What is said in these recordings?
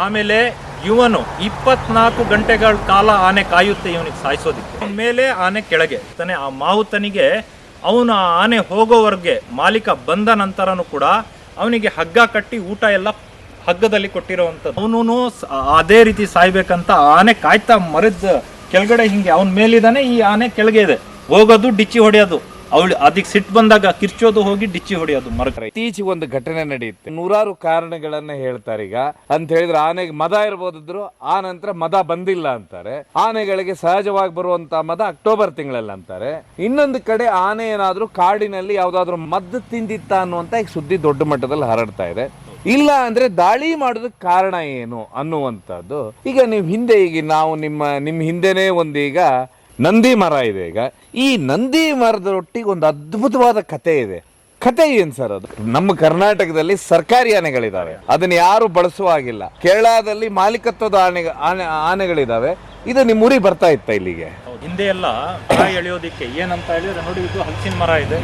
ಆಮೇಲೆ ಇವನು 24 ಗಂಟೆಗಳ ಕಾಲ ಆನೆ ಕಾಯುತ್ತೆ ಇವನಿಗೆ ಸಾಯಿಸೋದಿಕ್ಕೆ. ಮೇಲೆ ಆನೆ ಕೆಳಗೆ ತಾನೆ ಆ ಮಾವುತನಿಗೆ ಅವನು ಆ ಆನೆ ಹೋಗೋವರೆಗೆ ಮಾಲೀಕ ಬಂದ ನಂತರನೂ ಕೂಡ ಅವನಿಗೆ ಹಗ್ಗ ಕಟ್ಟಿ ಊಟ ಎಲ್ಲ ಹಗ್ಗದಲ್ಲಿ ಕೊಟ್ಟಿರೋವಂಥದ್ದು. ಅವನು ಅದೇ ರೀತಿ ಸಾಯ್ಬೇಕಂತ ಆನೆ ಕಾಯ್ತಾ ಮರದ ಕೆಳಗಡೆ ಹಿಂಗೆ ಅವನ ಮೇಲಿದ್ದಾನೆ, ಈ ಆನೆ ಕೆಳಗೆ ಇದೆ, ಹೋಗೋದು ಡಿಚ್ಚಿ ಹೊಡೆಯೋದು, ಅವಳು ಅದಕ್ಕೆ ಸಿಟ್ಟು ಬಂದಾಗ ಕಿರ್ಚೋದು, ಹೋಗಿ ಡಿಚ್ಚಿ ಹೊಡೆಯೋದು ಮರ. ಇತ್ತೀಚೆಗೆ ಒಂದು ಘಟನೆ ನಡೆಯುತ್ತೆ, ನೂರಾರು ಕಾರಣಗಳನ್ನ ಹೇಳ್ತಾರೆ. ಈಗ ಅಂತ ಹೇಳಿದ್ರೆ ಆನೆಗೆ ಮದ ಇರ್ಬೋದಿದ್ರು, ಆ ನಂತರ ಮದ ಬಂದಿಲ್ಲ ಅಂತಾರೆ. ಆನೆಗಳಿಗೆ ಸಹಜವಾಗಿ ಬರುವಂತ ಮದ ಅಕ್ಟೋಬರ್ ತಿಂಗಳಲ್ಲಿ ಅಂತಾರೆ. ಇನ್ನೊಂದು ಕಡೆ ಆನೆ ಏನಾದ್ರೂ ಕಾಡಿನಲ್ಲಿ ಯಾವ್ದಾದ್ರು ಮದ್ದು ತಿಂದಿತ್ತ ಅನ್ನುವಂತ ಈಗ ಸುದ್ದಿ ದೊಡ್ಡ ಮಟ್ಟದಲ್ಲಿ ಹರಡ್ತಾ ಇದೆ. ಇಲ್ಲ ಅಂದ್ರೆ ದಾಳಿ ಮಾಡೋದಕ್ಕೆ ಕಾರಣ ಏನು ಅನ್ನುವಂಥದ್ದು. ಈಗ ನೀವು ಹಿಂದೆ ಈಗ ನಾವು ನಿಮ್ಮ ಹಿಂದೆನೇ ಒಂದು ಈಗ ನಂದಿ ಮರ ಇದೆ. ಈಗ ಈ ನಂದಿ ಮರದೊಟ್ಟಿಗೆ ಒಂದು ಅದ್ಭುತವಾದ ಕತೆ ಇದೆ. ಕತೆ ಏನ್ ಸರ್ ಅದು? ನಮ್ಮ ಕರ್ನಾಟಕದಲ್ಲಿ ಸರ್ಕಾರಿ ಆನೆಗಳಿದಾವೆ, ಅದನ್ನ ಯಾರು ಬಳಸುವ ಆಗಿಲ್ಲ. ಕೇರಳದಲ್ಲಿ ಮಾಲೀಕತ್ವದ ಆನೆಗಳಿದಾವೆ. ಇದು ನಿಮ್ಮ ಊರಿಗೆ ಬರ್ತಾ ಇತ್ತ ಇಲ್ಲಿಗೆ? ಹಿಂದೆ ಎಲ್ಲ ಮರ ಎಳೆಯೋದಿಕ್ಕೆ ಏನಂತ ಹೇಳಿದ್ರೆ ನೋಡಿ, ಇದು ಹಲಸಿನ ಮರ ಇದೆ.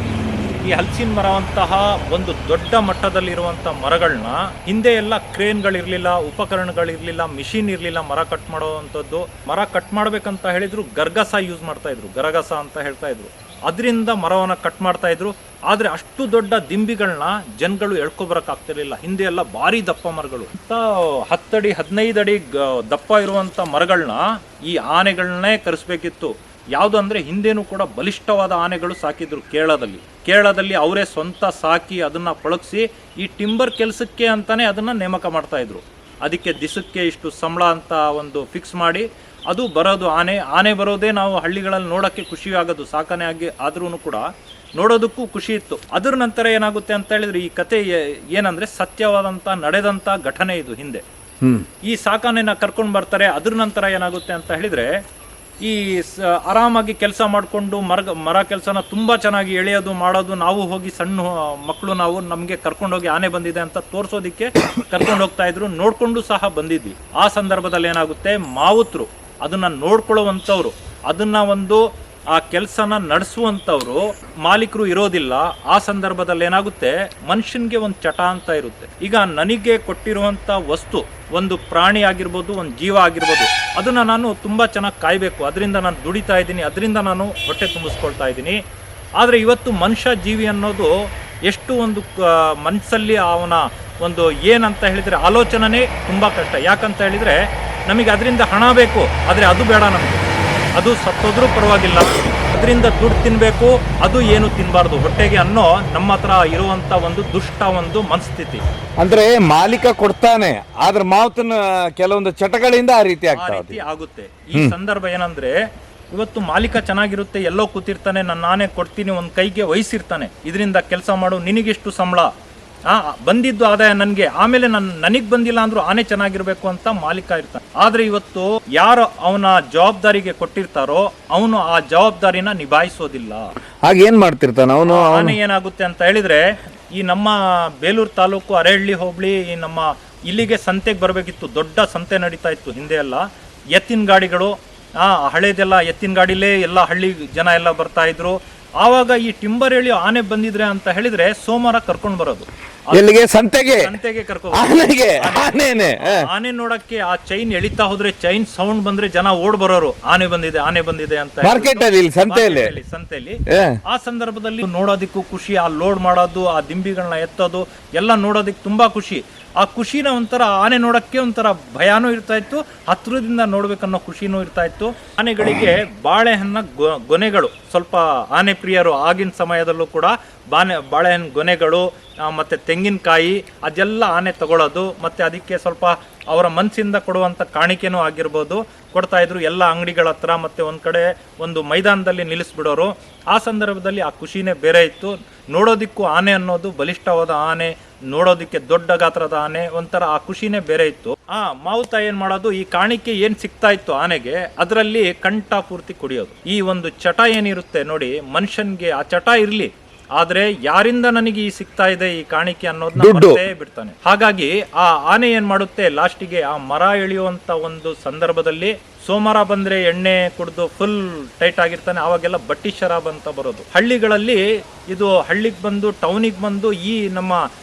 ಈ ಹಲಸಿನ ಮರವಂತಹ ಒಂದು ದೊಡ್ಡ ಮಟ್ಟದಲ್ಲಿರುವಂಥ ಮರಗಳನ್ನ ಹಿಂದೆ ಎಲ್ಲ ಕ್ರೇನ್ಗಳಿರಲಿಲ್ಲ, ಉಪಕರಣಗಳಿರಲಿಲ್ಲ, ಮಿಷಿನ್ ಇರಲಿಲ್ಲ ಮರ ಕಟ್ ಮಾಡುವಂಥದ್ದು. ಮರ ಕಟ್ ಮಾಡ್ಬೇಕಂತ ಹೇಳಿದ್ರು ಗರ್ಗಸ ಯೂಸ್ ಮಾಡ್ತಾ ಇದ್ರು, ಗರಗಸ ಅಂತ ಹೇಳ್ತಾ ಇದ್ರು. ಅದರಿಂದ ಮರವನ್ನು ಕಟ್ ಮಾಡ್ತಾ ಇದ್ರು. ಆದರೆ ಅಷ್ಟು ದೊಡ್ಡ ದಿಂಬಿಗಳನ್ನ ಜನಗಳು ಎಳ್ಕೊಬರಕ್ ಆಗ್ತಿರ್ಲಿಲ್ಲ. ಹಿಂದೆ ಎಲ್ಲ ಭಾರಿ ದಪ್ಪ ಮರಗಳು, 10 ಅಡಿ 15 ಅಡಿ ದಪ್ಪ ಇರುವಂಥ ಮರಗಳನ್ನ ಈ ಆನೆಗಳನ್ನೇ ಕರೆಸ್ಬೇಕಿತ್ತು. ಯಾವುದು ಅಂದರೆ ಹಿಂದೇನೂ ಕೂಡ ಬಲಿಷ್ಠವಾದ ಆನೆಗಳು ಸಾಕಿದ್ರು ಕೇರಳದಲ್ಲಿ ಅವರೇ ಸ್ವಂತ ಸಾಕಿ ಅದನ್ನು ಪಳಗಿಸಿ ಈ ಟಿಂಬರ್ ಕೆಲಸಕ್ಕೆ ಅಂತಲೇ ಅದನ್ನು ನೇಮಕ ಮಾಡ್ತಾ ಇದ್ರು. ಅದಕ್ಕೆ ದಿಸಕ್ಕೆ ಇಷ್ಟು ಸಂಬಳ ಅಂತ ಒಂದು ಫಿಕ್ಸ್ ಮಾಡಿ ಅದು ಬರೋದು ಆನೆ ಬರೋದೇ ನಾವು ಹಳ್ಳಿಗಳಲ್ಲಿ ನೋಡೋಕ್ಕೆ ಖುಷಿ ಆಗೋದು, ಸಾಕಣೆ ಆಗಿ ಆದ್ರೂ ಕೂಡ ನೋಡೋದಕ್ಕೂ ಖುಷಿ ಇತ್ತು. ಅದರ ನಂತರ ಏನಾಗುತ್ತೆ ಅಂತ ಹೇಳಿದ್ರೆ, ಈ ಕತೆ ಏನಂದರೆ ಸತ್ಯವಾದಂಥ ನಡೆದಂಥ ಘಟನೆ ಇದು. ಹಿಂದೆ ಈ ಸಾಕಣೆನ ಕರ್ಕೊಂಡು ಬರ್ತಾರೆ. ಅದ್ರ ನಂತರ ಏನಾಗುತ್ತೆ ಅಂತ ಹೇಳಿದರೆ, ಈ ಆರಾಮಾಗಿ ಕೆಲಸ ಮಾಡಿಕೊಂಡು ಮರ ಕೆಲಸನ ತುಂಬ ಚೆನ್ನಾಗಿ ಎಳೆಯೋದು ಮಾಡೋದು. ನಾವು ಹೋಗಿ ಸಣ್ಣ ಮಕ್ಕಳು ನಾವು ನಮಗೆ ಕರ್ಕೊಂಡೋಗಿ ಆನೆ ಬಂದಿದೆ ಅಂತ ತೋರಿಸೋದಕ್ಕೆ ಕರ್ಕೊಂಡು ಹೋಗ್ತಾ ಇದ್ರು, ನೋಡ್ಕೊಂಡು ಸಹ ಬಂದಿದ್ವಿ. ಆ ಸಂದರ್ಭದಲ್ಲಿ ಏನಾಗುತ್ತೆ, ಮಾವುತರು ಅದನ್ನ ನೋಡ್ಕೊಳ್ಳುವಂಥವ್ರು, ಅದನ್ನ ಒಂದು ಆ ಕೆಲಸನ ನಡೆಸುವಂಥವ್ರು ಮಾಲೀಕರು ಇರೋದಿಲ್ಲ. ಆ ಸಂದರ್ಭದಲ್ಲಿ ಏನಾಗುತ್ತೆ, ಮನುಷ್ಯನಿಗೆ ಒಂದು ಚಟ ಅಂತ ಇರುತ್ತೆ. ಈಗ ನನಗೆ ಕೊಟ್ಟಿರುವಂಥ ವಸ್ತು ಒಂದು ಪ್ರಾಣಿ ಆಗಿರ್ಬೋದು, ಒಂದು ಜೀವ ಆಗಿರ್ಬೋದು, ಅದನ್ನು ನಾನು ತುಂಬ ಚೆನ್ನಾಗಿ ಕಾಯಬೇಕು. ಅದರಿಂದ ನಾನು ದುಡಿತಾ ಇದ್ದೀನಿ, ಅದರಿಂದ ನಾನು ಹೊಟ್ಟೆ ತುಂಬಿಸ್ಕೊಳ್ತಾ ಇದ್ದೀನಿ. ಆದರೆ ಇವತ್ತು ಮನುಷ್ಯ ಜೀವಿ ಅನ್ನೋದು ಎಷ್ಟು ಒಂದು ಮನಸ್ಸಲ್ಲಿ ಅವನ ಒಂದು ಏನಂತ ಹೇಳಿದರೆ ಆಲೋಚನೆ ತುಂಬ ಕಷ್ಟ. ಯಾಕಂತ ಹೇಳಿದರೆ ನಮಗೆ ಅದರಿಂದ ಹಣ ಬೇಕು, ಆದರೆ ಅದು ಬೇಡ ನಮಗೆ. ಅದು ಸತ್ತೋದ್ರೂ ಪರವಾಗಿಲ್ಲ, ಅದರಿಂದ ದುಡ್ಡು ತಿನ್ನಬೇಕು, ಅದು ಏನು ತಿನ್ನಬಾರ್ದು ಹೊಟ್ಟೆಗೆ ಅನ್ನೋ ನಮ್ಮ ಹತ್ರ ಇರುವಂತ ಒಂದು ದುಷ್ಟ ಒಂದು ಮನಸ್ಥಿತಿ. ಅಂದ್ರೆ ಮಾಲೀಕ ಕೊಡ್ತಾನೆ, ಆದ್ರೆ ಮಾವತನ ಕೆಲವೊಂದು ಚಟಗಳಿಂದ ಆ ರೀತಿ ಆಗುತ್ತೆ. ಈ ಸಂದರ್ಭ ಏನಂದ್ರೆ, ಇವತ್ತು ಮಾಲೀಕ ಚೆನ್ನಾಗಿರುತ್ತೆ, ಎಲ್ಲೋ ಕೂತಿರ್ತಾನೆ, ನಾನೇ ಕೊಡ್ತೀನಿ, ಒಂದು ಕೈಗೆ ವಹಿಸಿರ್ತಾನೆ, ಇದರಿಂದ ಕೆಲಸ ಮಾಡು, ನಿನಗಿಷ್ಟು ಸಂಬಳ, ಬಂದಿದ್ದು ಆದಾಯ ನನಗೆ, ಆಮೇಲೆ ನನಗೆ ಬಂದಿಲ್ಲ ಅಂದ್ರೂ ಆನೆ ಚೆನ್ನಾಗಿರ್ಬೇಕು ಅಂತ ಮಾಲೀಕ ಇರ್ತಾನೆ. ಆದ್ರೆ ಇವತ್ತು ಯಾರು ಅವನ ಜವಾಬ್ದಾರಿಗೆ ಕೊಟ್ಟಿರ್ತಾರೋ ಅವನು ಆ ಜವಾಬ್ದಾರಿನ ನಿಭಾಯಿಸೋದಿಲ್ಲ. ಹಾಗೆ ಏನ್ ಮಾಡ್ತಿರ್ತಾನೆ ಅವನು? ಆನೆ ಏನಾಗುತ್ತೆ ಅಂತ ಹೇಳಿದ್ರೆ, ಈ ನಮ್ಮ ಬೇಲೂರು ತಾಲೂಕು ಅರೇಹಳ್ಳಿ ಹೋಬಳಿ ನಮ್ಮ ಇಲ್ಲಿಗೆ ಸಂತೆಗೆ ಬರಬೇಕಿತ್ತು. ದೊಡ್ಡ ಸಂತೆ ನಡೀತಾ ಇತ್ತು ಹಿಂದೆ ಎಲ್ಲ. ಎತ್ತಿನ ಗಾಡಿಗಳು, ಹಳೇದೆಲ್ಲ ಎತ್ತಿನ ಗಾಡಿಲೇ ಎಲ್ಲ ಹಳ್ಳಿ ಜನ ಎಲ್ಲ ಬರ್ತಾ ಇದ್ರು. ಆವಾಗ ಈ ಟಿಂಬರ್ ಎಳಿ ಆನೆ ಬಂದಿದ್ರೆ ಅಂತ ಹೇಳಿದ್ರೆ ಸೋಮವಾರ ಕರ್ಕೊಂಡು ಬರೋದು ಎಲ್ಲಿಗೆ? ಸಂತೆಗೆ ಕರ್ಕೊಂಡು ಆನೆ ನೋಡಕ್ಕೆ. ಆ ಚೈನ್ ಎಳಿತಾ ಹೋದ್ರೆ ಚೈನ್ ಸೌಂಡ್ ಬಂದ್ರೆ ಜನ ಓಡ್ ಬರೋರು, ಆನೆ ಬಂದಿದೆ ಅಂತ ಸಂತೆಯಲ್ಲಿ. ಆ ಸಂದರ್ಭದಲ್ಲಿ ನೋಡೋದಿಕ್ಕೂ ಖುಷಿ, ಆ ಲೋಡ್ ಮಾಡೋದು, ಆ ದಿಂಬಿಗಳನ್ನ ಎತ್ತೋದು ಎಲ್ಲ ನೋಡೋದಿಕ್ ತುಂಬಾ ಖುಷಿ. ಆ ಖುಷಿನ ಒಂಥರ ಆನೆ ನೋಡಕ್ಕೆ ಒಂಥರ ಭಯಾನೂ ಇರ್ತಾ ಇತ್ತು, ಹತ್ರದಿಂದ ನೋಡ್ಬೇಕನ್ನೋ ಖುಷಿನೂ ಇರ್ತಾ ಇತ್ತು. ಆನೆಗಳಿಗೆ ಬಾಳೆಹಣ್ಣ ಗೊನೆಗಳು, ಸ್ವಲ್ಪ ಆನೆ ಪ್ರಿಯರು ಆಗಿನ ಸಮಯದಲ್ಲೂ ಕೂಡ ಬಾಳೆಹಣ್ಣು ಗೊನೆಗಳು ಮತ್ತೆ ತೆಂಗಿನಕಾಯಿ ಅದೆಲ್ಲ ಆನೆ ತಗೊಳ್ಳೋದು. ಮತ್ತೆ ಅದಕ್ಕೆ ಸ್ವಲ್ಪ ಅವರ ಮನಸ್ಸಿಂದ ಕೊಡುವಂಥ ಕಾಣಿಕೆನೂ ಆಗಿರ್ಬೋದು, ಕೊಡ್ತಾ ಇದ್ರು ಎಲ್ಲ ಅಂಗಡಿಗಳ ಹತ್ರ. ಮತ್ತೆ ಒಂದ್ ಕಡೆ ಒಂದು ಮೈದಾನದಲ್ಲಿ ನಿಲ್ಲಿಸ್ಬಿಡೋರು. ಆ ಸಂದರ್ಭದಲ್ಲಿ ಆ ಖುಷಿನೇ ಬೇರೆ ಇತ್ತು. ನೋಡೋದಿಕ್ಕೂ ಆನೆ ಅನ್ನೋದು ಬಲಿಷ್ಠವಾದ ಆನೆ, ನೋಡೋದಿಕ್ಕೆ ದೊಡ್ಡ ಗಾತ್ರದ ಆನೆ, ಒಂಥರ ಆ ಖುಷಿನೇ ಬೇರೆ ಇತ್ತು. ಮಾವುತ ಏನ್ ಮಾಡೋದು, ಈ ಕಾಣಿಕೆ ಏನ್ ಸಿಗ್ತಾ ಇತ್ತು ಆನೆಗೆ, ಅದರಲ್ಲಿ ಕಂಠ ಪೂರ್ತಿ ಕುಡಿಯೋದು. ಈ ಒಂದು ಚಟ ಏನಿರುತ್ತೆ ನೋಡಿ, ಮನುಷ್ಯನ್ಗೆ ಆ ಚಟ ಇರ್ಲಿ, ಆದ್ರೆ ಯಾರಿಂದ ನನಗೆ ಈ ಸಿಗ್ತಾ ಇದೆ ಈ ಕಾಣಿಕೆ ಅನ್ನೋದನ್ನ ಬಿಡ್ತಾನೆ. ಹಾಗಾಗಿ ಆ ಆನೆ ಏನ್ ಮಾಡುತ್ತೆ, ಲಾಸ್ಟಿಗೆ ಆ ಮರ ಎಳೆಯುವಂತ ಒಂದು ಸಂದರ್ಭದಲ್ಲಿ ಸೋಮವಾರ ಬಂದ್ರೆ ಎಣ್ಣೆ ಕುಡಿದು ಫುಲ್ ಟೈಟ್ ಆಗಿರ್ತಾನೆ. ಅವಾಗೆಲ್ಲ ಬಟ್ಟಿ ಶರಾಬ್ ಅಂತ ಬರೋದು ಹಳ್ಳಿಗಳಲ್ಲಿ. ಇದು ಹಳ್ಳಿಗೆ ಬಂದು ಟೌನಿಗೆ ಬಂದು ಈ ನಮ್ಮ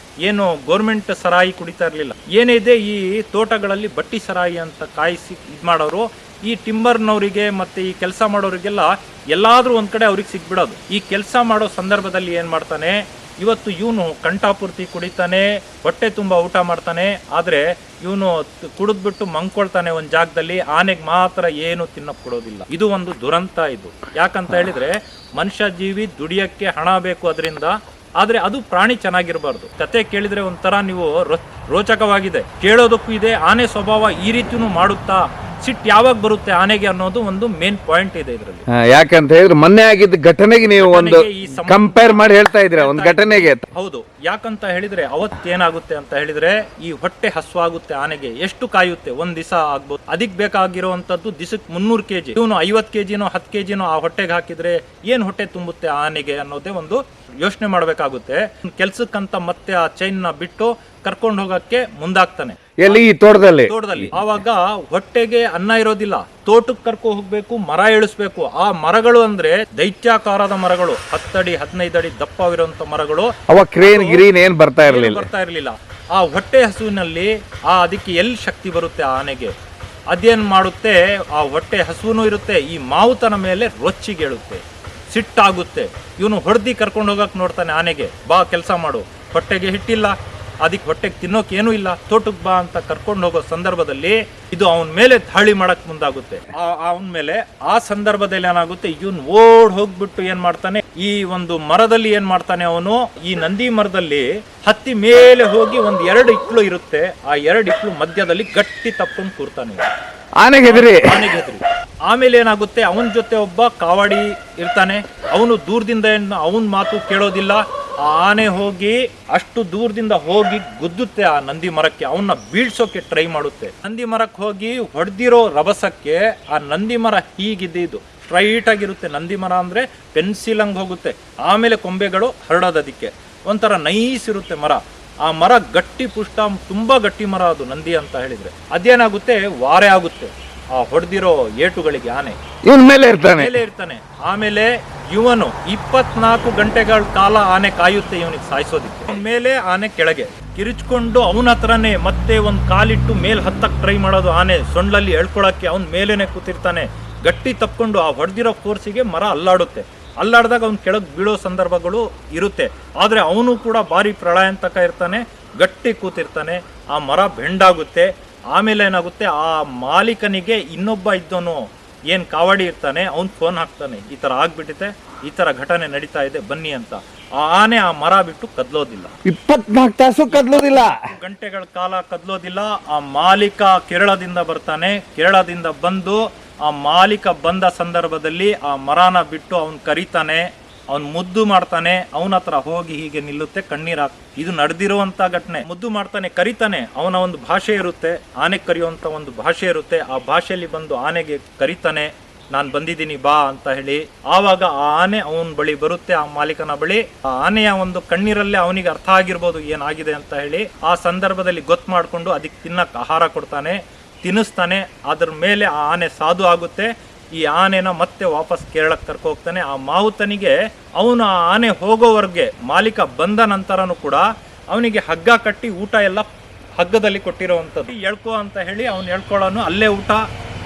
ಏನು ಗೋರ್ಮೆಂಟ್ ಸರಾಯಿ ಕುಡಿತಾ ಇರಲಿಲ್ಲ. ಏನಿದೆ ಈ ತೋಟಗಳಲ್ಲಿ ಬಟ್ಟಿ ಸರಾಯಿ ಅಂತ ಕಾಯಿಸಿ ಇದು ಮಾಡೋರು. ಈ ಟಿಂಬರ್ನವರಿಗೆ ಮತ್ತೆ ಈ ಕೆಲಸ ಮಾಡೋರಿಗೆಲ್ಲ ಎಲ್ಲಾದ್ರೂ ಒಂದ್ ಕಡೆ ಅವ್ರಿಗೆ ಸಿಗ್ಬಿಡೋದು. ಈ ಕೆಲಸ ಮಾಡೋ ಸಂದರ್ಭದಲ್ಲಿ ಏನ್ ಮಾಡ್ತಾನೆ, ಇವತ್ತು ಇವನು ಕಂಠಾಪೂರ್ತಿ ಕುಡಿತಾನೆ, ಹೊಟ್ಟೆ ತುಂಬ ಊಟ ಮಾಡ್ತಾನೆ, ಆದ್ರೆ ಇವನು ಕುಡಿದ್ಬಿಟ್ಟು ಮಂಕೊಳ್ತಾನೆ ಒಂದ್ ಜಾಗದಲ್ಲಿ. ಆನೆಗೆ ಮಾತ್ರ ಏನು ತಿನ್ನಕ್ ಕೊಡೋದಿಲ್ಲ. ಇದು ಒಂದು ದುರಂತ. ಇದು ಯಾಕಂತ ಹೇಳಿದ್ರೆ ಮನುಷ್ಯ ಜೀವಿ ದುಡಿಯಕ್ಕೆ ಹಣ ಬೇಕು ಅದರಿಂದ, ಆದ್ರೆ ಅದು ಪ್ರಾಣಿ ಚೆನ್ನಾಗಿರ್ಬಾರ್ದು. ಕತೆ ಕೇಳಿದ್ರೆ ಒಂಥರ ನೀವು ರೋಚಕವಾಗಿದೆ, ಕೇಳೋದಕ್ಕೂ ಇದೆ. ಆನೆ ಸ್ವಭಾವ ಈ ರೀತಿನೂ ಮಾಡುತ್ತಾ, ಸಿಟ್ಟು ಯಾವಾಗ ಬರುತ್ತೆ ಆನೆಗೆ ಅನ್ನೋದು ಒಂದು ಮೇನ್ ಪಾಯಿಂಟ್ ಇದೆ ಇದರಲ್ಲಿ. ಯಾಕಂತ ಹೇಳಿದ್ರೆ ಮೊನ್ನೆ ಆಗಿದ್ದ ಘಟನೆಗೆ ನೀವು ಒಂದು ಕಂಪೇರ್ ಮಾಡಿ ಹೇಳ್ತಾ ಇದ್ದೀರಾ ಒಂದು ಘಟನೆಗೆ. ಹೌದು, ಯಾಕಂತ ಹೇಳಿದ್ರೆ ಅವತ್ತೇನಾಗುತ್ತೆ ಅಂತ ಹೇಳಿದ್ರೆ ಈ ಹೊಟ್ಟೆ ಹಸುವಾಗುತ್ತೆ ಆನೆಗೆ. ಎಷ್ಟು ಕಾಯುತ್ತೆ, ಒಂದ್ ದಿವಸ ಆಗ್ಬೋದು. ಅದಕ್ಕೆ ಬೇಕಾಗಿರುವಂತದ್ದು ದಿಸಕ್ಕೆ 300 kg. ಇವನು 50 kgನೋ 10 kgನೋ ಆ ಹೊಟ್ಟೆಗೆ ಹಾಕಿದ್ರೆ ಏನ್ ಹೊಟ್ಟೆ ತುಂಬುತ್ತೆ ಆನೆಗೆ ಅನ್ನೋದೇ ಒಂದು ಯೋಚನೆ ಮಾಡ್ಬೇಕಾಗುತ್ತೆ. ಕೆಲ್ಸಕ್ಕಂತ ಮತ್ತೆ ಆ ಚೈನ್ ನ ಬಿಟ್ಟು ಕರ್ಕೊಂಡು ಹೋಗಕ್ಕೆ ಮುಂದಾಗ್ತಾನೆ. ಎಲ್ಲಿ? ಈ ತೋಟದಲ್ಲಿ. ಆವಾಗ ಹೊಟ್ಟೆಗೆ ಅನ್ನ ಇರೋದಿಲ್ಲ, ತೋಟಕ್ಕೆ ಕರ್ಕೊ ಹೋಗ್ಬೇಕು, ಮರ ಇಳಿಸ್ಬೇಕು. ಆ ಮರಗಳು ಅಂದ್ರೆ ದೈತ್ಯಾಕಾರದ ಮರಗಳು, 10 ಅಡಿ 15 ಅಡಿ ದಪ್ಪವಿರುವಂತ ಮರಗಳು. ಅವಾಗ ಕ್ರೇನ್ ಗ್ರೀನ್ ಏನ್ ಬರ್ತಾ ಇರಲಿಲ್ಲ. ಆ ಹೊಟ್ಟೆ ಹಸುವಿನಲ್ಲಿ ಅದಕ್ಕೆ ಎಲ್ಲಿ ಶಕ್ತಿ ಬರುತ್ತೆ ಆನೆಗೆ? ಅದೇನ್ ಮಾಡುತ್ತೆ, ಆ ಹೊಟ್ಟೆ ಹಸುನು ಇರುತ್ತೆ, ಈ ಮಾವುತನ ಮೇಲೆ ರೊಚ್ಚಿಗೇಳುತ್ತೆ, ಸಿಟ್ಟಾಗುತ್ತೆ. ಇವನು ಹೊಡೆದಿ ಕರ್ಕೊಂಡು ಹೋಗಕ್ ನೋಡ್ತಾನೆ ಆನೆಗೆ. ಬಾ ಕೆಲಸ ಮಾಡು, ಹೊಟ್ಟೆಗೆ ಹಿಟ್ಟಿಲ್ಲ, ಅದಕ್ಕೆ ಹೊಟ್ಟೆಗೆ ತಿನ್ನೋಕೆ ಏನೂ ಇಲ್ಲ, ತೋಟಕ್ಕೆ ಬಾ ಅಂತ ಕರ್ಕೊಂಡು ಹೋಗೋ ಸಂದರ್ಭದಲ್ಲಿ ಇದು ಅವನ ಮೇಲೆ ದಾಳಿ ಮಾಡಕ್ ಮುಂದಾಗುತ್ತೆ. ಅವನ ಮೇಲೆ ಆ ಸಂದರ್ಭದಲ್ಲಿ ಏನಾಗುತ್ತೆ, ಇವನ್ ಓಡ್ ಹೋಗ್ಬಿಟ್ಟು ಏನ್ ಮಾಡ್ತಾನೆ, ಈ ಒಂದು ಮರದಲ್ಲಿ ಏನ್ ಮಾಡ್ತಾನೆ ಅವನು, ಈ ನಂದಿ ಮರದಲ್ಲಿ ಹತ್ತಿ ಮೇಲೆ ಹೋಗಿ ಒಂದ್ 2 ಇಕ್ಳು ಇರುತ್ತೆ, ಆ 2 ಇಕ್ಳು ಮಧ್ಯದಲ್ಲಿ ಗಟ್ಟಿ ತಪ್ಕೊಂಡು ಕೂರ್ತಾನೆ. ಆನೆಗೆ ಹೆದರಿ. ಆಮೇಲೆ ಏನಾಗುತ್ತೆ, ಅವನ ಜೊತೆ ಒಬ್ಬ ಕಾವಾಡಿ ಇರ್ತಾನೆ. ಅವನು ದೂರದಿಂದ ಅವನ್ ಮಾತು ಕೇಳೋದಿಲ್ಲ. ಆ ಆನೆ ಹೋಗಿ ಅಷ್ಟು ದೂರದಿಂದ ಹೋಗಿ ಗುದ್ದುತ್ತೆ ಆ ನಂದಿ ಮರಕ್ಕೆ, ಅವನ್ನ ಬೀಳ್ಸೋಕೆ ಟ್ರೈ ಮಾಡುತ್ತೆ. ನಂದಿ ಮರಕ್ಕೆ ಹೋಗಿ ಹೊಡೆದಿರೋ ರಭಸಕ್ಕೆ ಆ ನಂದಿ ಮರ ಹೀಗಿದ್ದು ಸ್ಟ್ರೈಟ್ ಆಗಿರುತ್ತೆ. ನಂದಿ ಮರ ಅಂದ್ರೆ ಪೆನ್ಸಿಲ್ ಹಂಗ್ ಹೋಗುತ್ತೆ. ಆಮೇಲೆ ಕೊಂಬೆಗಳು ಹರಡೋದಕ್ಕೆ ಒಂಥರ ನೈಸ್ ಇರುತ್ತೆ ಮರ. ಆ ಮರ ಗಟ್ಟಿ ಪುಷ್ಟ, ತುಂಬಾ ಗಟ್ಟಿ ಮರ ಅದು ನಂದಿ ಅಂತ ಹೇಳಿದ್ರೆ. ಅದೇನಾಗುತ್ತೆ, ವಾರೆ ಆಗುತ್ತೆ ಆ ಹೊಡೆದಿರೋ ಏಟುಗಳಿಗೆ. ಆನೆ ಇವನ್ ಮೇಲೆ ಇರ್ತಾನೆ. ಆಮೇಲೆ ಇವನು 24 ಗಂಟೆಗಳ ಕಾಲ ಆನೆ ಕಾಯುತ್ತೆ ಇವನಿಗೆ ಸಾಯಿಸೋದಿಕ್ಕೆ. ಅವನ ಮೇಲೆ ಆನೆ ಕೆಳಗೆ ಕಿರಿಚ್ಕೊಂಡು ಅವನ ಹತ್ರನೇ ಮತ್ತೆ ಒಂದ್ ಕಾಲಿಟ್ಟು ಮೇಲ್ ಹತ್ತಕ್ ಟ್ರೈ ಮಾಡೋದು. ಆನೆ ಸೊಂಡ್ಲಲ್ಲಿ ಎಳ್ಕೊಳಕ್ಕೆ ಅವನ್ ಮೇಲೇನೆ ಕೂತಿರ್ತಾನೆ. ಗಟ್ಟಿ ತಪ್ಕೊಂಡು ಆ ಹೊಡೆದಿರೋ ಫೋರ್ಸಿಗೆ ಮರ ಅಲ್ಲಾಡುತ್ತೆ. ಅಲ್ಲಾಡ್ದಾಗ ಅವ್ನು ಕೆಳಗೆ ಬೀಳೋ ಸಂದರ್ಭಗಳು ಇರುತ್ತೆ. ಆದ್ರೆ ಅವನು ಕೂಡ ಭಾರಿ ಪ್ರಳಯಾಂತಕ ಇರ್ತಾನೆ, ಗಟ್ಟಿ ಕೂತಿರ್ತಾನೆ. ಆ ಮರ ಬೆಂಡಾಗುತ್ತೆ. ಆಮೇಲೆ ಏನಾಗುತ್ತೆ, ಆ ಮಾಲೀಕನಿಗೆ ಇನ್ನೊಬ್ಬ ಇದ್ದವನು ಏನ್ ಕಾವಾಡಿ ಇರ್ತಾನೆ, ಅವ್ನ್ ಫೋನ್ ಹಾಕ್ತಾನೆ, ಈ ತರ ಆಗ್ಬಿಟ್ಟಿದೆ, ಈ ತರ ಘಟನೆ ನಡೀತಾ ಇದೆ, ಬನ್ನಿ ಅಂತ. ಆ ಆನೆ ಆ ಮರ ಬಿಟ್ಟು ಕದ್ಲೋದಿಲ್ಲ. 24 ತಾಸು ಕದ್ಲೋದಿಲ್ಲ, ಗಂಟೆಗಳ ಕಾಲ ಕದ್ಲೋದಿಲ್ಲ. ಆ ಮಾಲೀಕ ಕೇರಳದಿಂದ ಬರ್ತಾನೆ. ಕೇರಳದಿಂದ ಬಂದು ಆ ಮಾಲೀಕ ಬಂದ ಸಂದರ್ಭದಲ್ಲಿ ಆ ಮರನ ಬಿಟ್ಟು ಅವನ್ ಕರೀತಾನೆ, ಅವನ್ ಮುದ್ದು ಮಾಡ್ತಾನೆ. ಅವನ ಹತ್ರ ಹೋಗಿ ಹೀಗೆ ನಿಲ್ಲುತ್ತೆ, ಕಣ್ಣೀರ್ ಇದು ನಡೆದಿರುವಂತ ಘಟನೆ. ಮುದ್ದು ಮಾಡ್ತಾನೆ, ಕರಿತಾನೆ. ಅವನ ಒಂದು ಭಾಷೆ ಇರುತ್ತೆ, ಆನೆ ಕರೆಯುವಂತ ಒಂದು ಭಾಷೆ ಇರುತ್ತೆ. ಆ ಭಾಷೆಯಲ್ಲಿ ಬಂದು ಆನೆಗೆ ಕರಿತಾನೆ, ನಾನ್ ಬಂದಿದ್ದೀನಿ ಬಾ ಅಂತ ಹೇಳಿ. ಆವಾಗ ಆ ಆನೆ ಅವನ ಬಳಿ ಬರುತ್ತೆ, ಆ ಮಾಲೀಕನ ಬಳಿ. ಆ ಆನೆಯ ಒಂದು ಕಣ್ಣೀರಲ್ಲೇ ಅವನಿಗೆ ಅರ್ಥ ಆಗಿರ್ಬೋದು ಏನಾಗಿದೆ ಅಂತ ಹೇಳಿ. ಆ ಸಂದರ್ಭದಲ್ಲಿ ಗೊತ್ತು ಮಾಡ್ಕೊಂಡು ಅದಕ್ಕೆ ತಿನ್ನಕ್ ಆಹಾರ ಕೊಡ್ತಾನೆ, ತಿನ್ನಿಸ್ತಾನೆ. ಅದ್ರ ಮೇಲೆ ಆ ಆನೆ ಸಾಧು ಆಗುತ್ತೆ. ಈ ಆನೆನ ಮತ್ತೆ ವಾಪಸ್ ಕೇರಳಕ್ಕೆ ಕರ್ಕೊ ಹೋಗ್ತಾನೆ. ಆ ಮಾವುತನಿಗೆ ಅವನು ಆ ಆನೆ ಹೋಗೋವರೆಗೆ, ಮಾಲೀಕ ಬಂದ ನಂತರನು ಕೂಡ ಅವನಿಗೆ ಹಗ್ಗ ಕಟ್ಟಿ ಊಟ ಎಲ್ಲ ಹಗ್ಗದಲ್ಲಿ ಕೊಟ್ಟಿರುವಂಥದ್ದು. ಎಳ್ಕೊ ಅಂತ ಹೇಳಿ ಅವ್ನು ಎಳ್ಕೊಳ್ಳೋನು, ಅಲ್ಲೇ ಊಟ,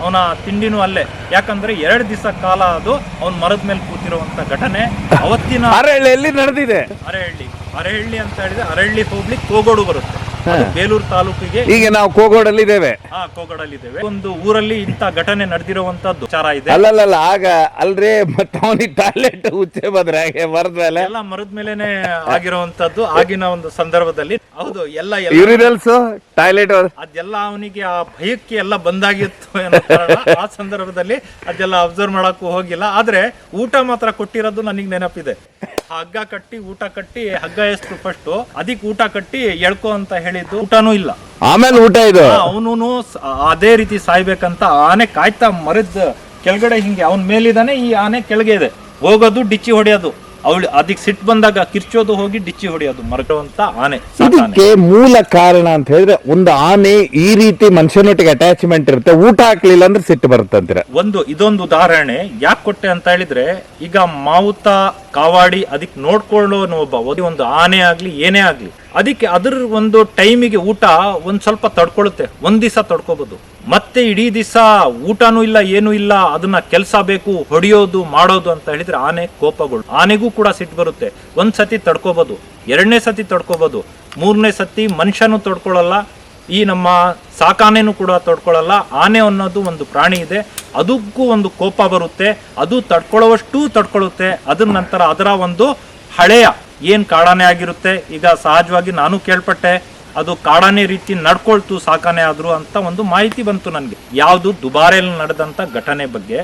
ಅವನ ತಿಂಡಿನೂ ಅಲ್ಲೇ. ಯಾಕಂದ್ರೆ 2 ದಿವಸ ಕಾಲ ಅದು ಅವನ ಮರದ ಮೇಲೆ ಕೂತಿರುವಂತ ಘಟನೆ ಅವತ್ತಿನ ಅರಹಳ್ಳಿಯಲ್ಲಿ ನಡೆದಿದೆ. ಅರಹಳ್ಳಿ ಅಂತ ಹೇಳಿದ್ರೆ ಅರಹಳ್ಳಿ ಹೋಗ್ಲಿಕ್ಕೆ ಕೋಗೋಡು ಬರುತ್ತೆ, ಬೇಲೂರು ತಾಲೂಕಿಗೆ. ಈಗ ನಾವು ಕೋಗೋಡಲ್ಲಿ ಇದ್ದೇವೆ. ಕೋಗೋಡಲ್ಲಿದ್ದೇವೆ. ಒಂದು ಊರಲ್ಲಿ ಇಂತ ಘಟನೆ ನಡೆದಿರುವಂತದ್ದು ವಿಚಾರ ಇದೆ. ಅಲ್ಲಲ್ಲ, ಆಗ ಅಲ್ರೇ ಮತ್ತೆ ಅವನಿಗೆ ಟಾಯ್ಲೆಟ್ ಹುಚ್ಚೆ ಬಂದ್ರೆ ಮರದ ಮೇಲೆ ಎಲ್ಲ ಮರದ ಮೇಲೆನೆ ಆಗಿರುವಂತದ್ದು ಆಗಿನ ಒಂದು ಸಂದರ್ಭದಲ್ಲಿ. ಹೌದು, ಎಲ್ಲ ಯೂರಿನಲ್ಸ್, ಟಾಯ್ಲೆಟ್ ಅದೆಲ್ಲ ಅವನಿಗೆ ಆ ಭಯಕ್ಕೆ ಎಲ್ಲ ಬಂದಾಗಿತ್ತು ಅನ್ನೋ ಕಾರಣ ಆ ಸಂದರ್ಭದಲ್ಲಿ ಅದೆಲ್ಲ ಅಬ್ಸರ್ವ್ ಮಾಡಕ್ಕೂ ಹೋಗಿಲ್ಲ. ಆದ್ರೆ ಊಟ ಮಾತ್ರ ಕೊಟ್ಟಿರೋದು ನನಗೆ ನೆನಪಿದೆ. ಹಗ್ಗ ಕಟ್ಟಿ ಊಟ ಕಟ್ಟಿ, ಹಗ್ಗ ಎಷ್ಟು ಫಸ್ಟ್ ಅದಕ್ಕೆ ಊಟ ಕಟ್ಟಿ ಎಳ್ಕೊ ಅಂತ ಹೇಳಿದ್ದು, ಊಟನೂ ಇಲ್ಲ. ಆಮೇಲೆ ಊಟ ಇದು ಅವನು ಅದೇ ರೀತಿ ಸಾಯ್ಬೇಕಂತ ಆನೆ ಕಾಯ್ತಾ ಮರದ ಕೆಳಗಡೆ ಹಿಂಗೆ ಅವನ್ ಮೇಲಿದಾನೆ, ಈ ಆನೆ ಕೆಳಗೆ ಇದೆ. ಹೋಗೋದು ಡಿಚ್ಚಿ ಹೊಡೆಯೋದು, ಅವಳು ಅದಕ್ಕೆ ಸಿಟ್ಟು ಬಂದಾಗ ಕಿರ್ಚೋದು, ಹೋಗಿ ಡಿಚ್ಚಿ ಹೊಡೆಯೋದು ಮರಗುವಂತ ಆನೆ. ಇದಕ್ಕೆ ಮೂಲ ಕಾರಣ ಅಂತ ಹೇಳಿದ್ರೆ, ಒಂದು ಆನೆ ಈ ರೀತಿ ಮನುಷ್ಯನೊಟ್ಟಿಗೆ ಅಟ್ಯಾಚ್ಮೆಂಟ್ ಇರುತ್ತೆ, ಊಟ ಹಾಕ್ಲಿಲ್ಲ ಅಂದ್ರೆ ಸಿಟ್ಟು ಬರುತ್ತೆ ಅಂತೀರ. ಇದೊಂದು ಉದಾಹರಣೆ ಯಾಕೆ ಕೊಟ್ಟೆ ಅಂತ ಹೇಳಿದ್ರೆ, ಈಗ ಮಾವುತ ಕಾವಾಡಿ ಅದಕ್ಕೆ ನೋಡ್ಕೊಳ್ಳೋ ಒಬ್ಬ ಒಂದು ಆನೆ ಆಗ್ಲಿ ಏನೇ ಆಗ್ಲಿ ಅದಕ್ಕೆ ಅದ್ರ ಒಂದು ಟೈಮಿಗೆ ಊಟ ಒಂದು ಸ್ವಲ್ಪ ತಡ್ಕೊಳ್ಳುತ್ತೆ, ಒಂದು ದಿವಸ ತಡ್ಕೋಬೋದು. ಮತ್ತೆ ಇಡೀ ದಿವಸ ಊಟನೂ ಇಲ್ಲ ಏನೂ ಇಲ್ಲ, ಅದನ್ನ ಕೆಲಸ ಬೇಕು ಹೊಡೆಯೋದು ಮಾಡೋದು ಅಂತ ಹೇಳಿದ್ರೆ ಆನೆ ಕೋಪಗಳು. ಆನೆಗೂ ಕೂಡ ಸಿಟ್ಟು ಬರುತ್ತೆ. ಒಂದು ಸತಿ ತಡ್ಕೋಬೋದು, ಎರಡನೇ ಸತಿ ತಡ್ಕೋಬೋದು, ಮೂರನೇ ಸತಿ ಮನುಷ್ಯನೂ ತಡ್ಕೊಳ್ಳಲ್ಲ, ಈ ನಮ್ಮ ಸಾಕಾನೆನೂ ಕೂಡ ತಡ್ಕೊಳ್ಳಲ್ಲ. ಆನೆ ಅನ್ನೋದು ಒಂದು ಪ್ರಾಣಿ ಇದೆ, ಅದಕ್ಕೂ ಒಂದು ಕೋಪ ಬರುತ್ತೆ, ಅದು ತಡ್ಕೊಳ್ಳುವಷ್ಟು ತಡ್ಕೊಳ್ಳುತ್ತೆ. ಅದ್ರ ನಂತರ ಅದರ ಒಂದು ಹಳೆಯ ಏನ್ ಕಾಡಾನೆ ಆಗಿರುತ್ತೆ, ಈಗ ಸಹಜವಾಗಿ ನಾನು ಕೇಳ್ಪಟ್ಟೆ ಅದು ಕಾಡಾನೆ ರೀತಿ ನಡ್ಕೊಳ್ತು ಸಾಕಾನೆ ಆದ್ರು ಅಂತ ಒಂದು ಮಾಹಿತಿ ಬಂತು ನನಗೆ, ಯಾವುದು ದುಬಾರಿಯಲ್ಲಿ ನಡೆದಂತ ಘಟನೆ ಬಗ್ಗೆ.